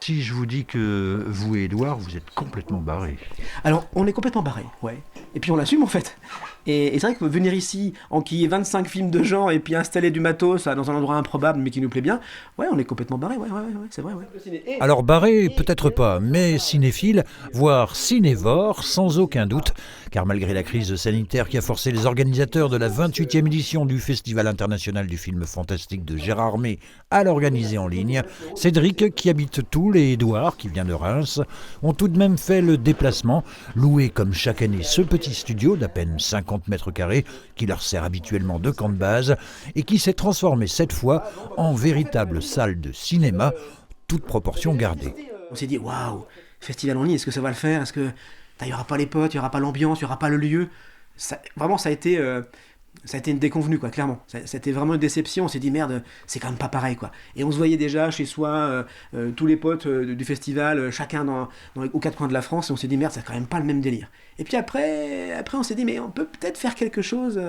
Si je vous dis que vous et Édouard, vous êtes complètement barrés. Alors, on est complètement barré, ouais. Et puis on l'assume en fait. Et c'est vrai que venir ici, enquiller 25 films de genre et puis installer du matos dans un endroit improbable mais qui nous plaît bien, ouais, on est complètement barré, ouais, c'est vrai, ouais. Alors barré, peut-être pas, mais cinéphile, voire cinévore, sans aucun doute, car malgré la crise sanitaire qui a forcé les organisateurs de la 28e édition du Festival international du film fantastique de Gérard May à l'organiser en ligne, Cédric, qui habite Toul, et Édouard, qui vient de Reims, ont tout de même fait le déplacement, loué comme chaque année ce petit studio d'à peine 50 mètres carrés, qui leur sert habituellement de camp de base, et qui s'est transformé cette fois en véritable salle de cinéma, toute proportion gardée. On s'est dit, waouh, festival en ligne, est-ce que ça va le faire? Est-ce que il n'y aura pas les potes, il n'y aura pas l'ambiance, il n'y aura pas le lieu? Vraiment, ça a été une déconvenue, quoi, clairement. C'était vraiment une déception. On s'est dit, merde, c'est quand même pas pareil, quoi. Et on se voyait déjà chez soi, tous les potes du festival, chacun aux quatre coins de la France, et on s'est dit, merde, c'est quand même pas le même délire. Et puis après on s'est dit, mais on peut peut-être faire quelque chose,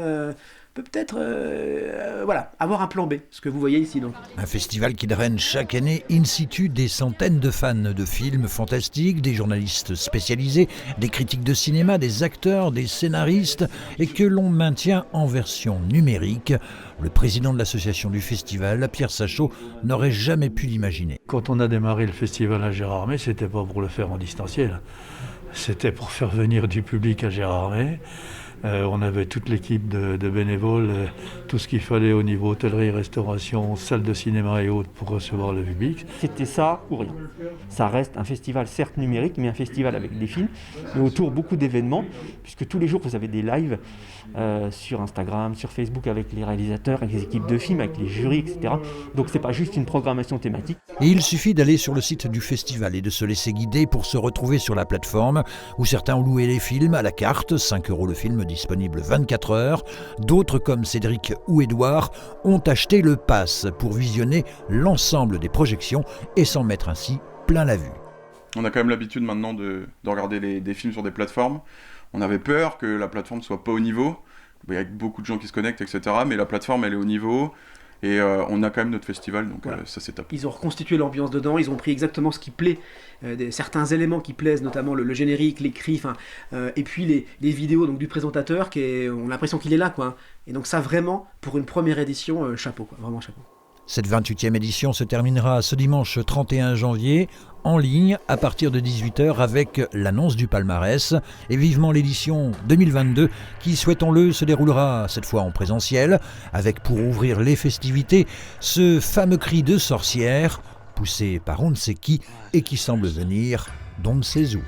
avoir un plan B, ce que vous voyez ici, donc. Un festival qui draine chaque année in situ des centaines de fans de films fantastiques, des journalistes spécialisés, des critiques de cinéma, des acteurs, des scénaristes, et que l'on maintient en version numérique. Le président de l'association du festival, Pierre Sachot, n'aurait jamais pu l'imaginer. Quand on a démarré le festival à Gérard May, c'était pas pour le faire en distanciel. C'était pour faire venir du public à Gérard May. On avait toute l'équipe de bénévoles, tout ce qu'il fallait au niveau hôtellerie, restauration, salle de cinéma et autres pour recevoir le public. C'était ça ou rien. Ça reste un festival certes numérique, mais un festival avec des films, mais autour beaucoup d'événements, puisque tous les jours vous avez des lives sur Instagram, sur Facebook avec les réalisateurs, avec les équipes de films, avec les jurys, etc. Donc c'est pas juste une programmation thématique. Et il suffit d'aller sur le site du festival et de se laisser guider pour se retrouver sur la plateforme où certains ont loué les films à la carte, 5 € le film disponible 24 heures. D'autres, comme Cédric ou Édouard, ont acheté le pass pour visionner l'ensemble des projections et s'en mettre ainsi plein la vue. On a quand même l'habitude maintenant de regarder des films sur des plateformes. On avait peur que la plateforme ne soit pas au niveau. Il y a beaucoup de gens qui se connectent, etc. Mais la plateforme, elle est au niveau. Et on a quand même notre festival, donc voilà. Ça c'est top. Ils ont reconstitué l'ambiance dedans, ils ont pris exactement ce qui plaît, certains éléments qui plaisent, notamment le générique, les cris, et puis les vidéos donc, du présentateur, on a l'impression qu'il est là, quoi. Et donc ça vraiment, pour une première édition, chapeau, quoi, vraiment chapeau. Cette 28e édition se terminera ce dimanche 31 janvier en ligne à partir de 18h avec l'annonce du palmarès et vivement l'édition 2022 qui, souhaitons-le, se déroulera cette fois en présentiel avec pour ouvrir les festivités ce fameux cri de sorcière poussé par on ne sait qui et qui semble venir d'on ne sait où.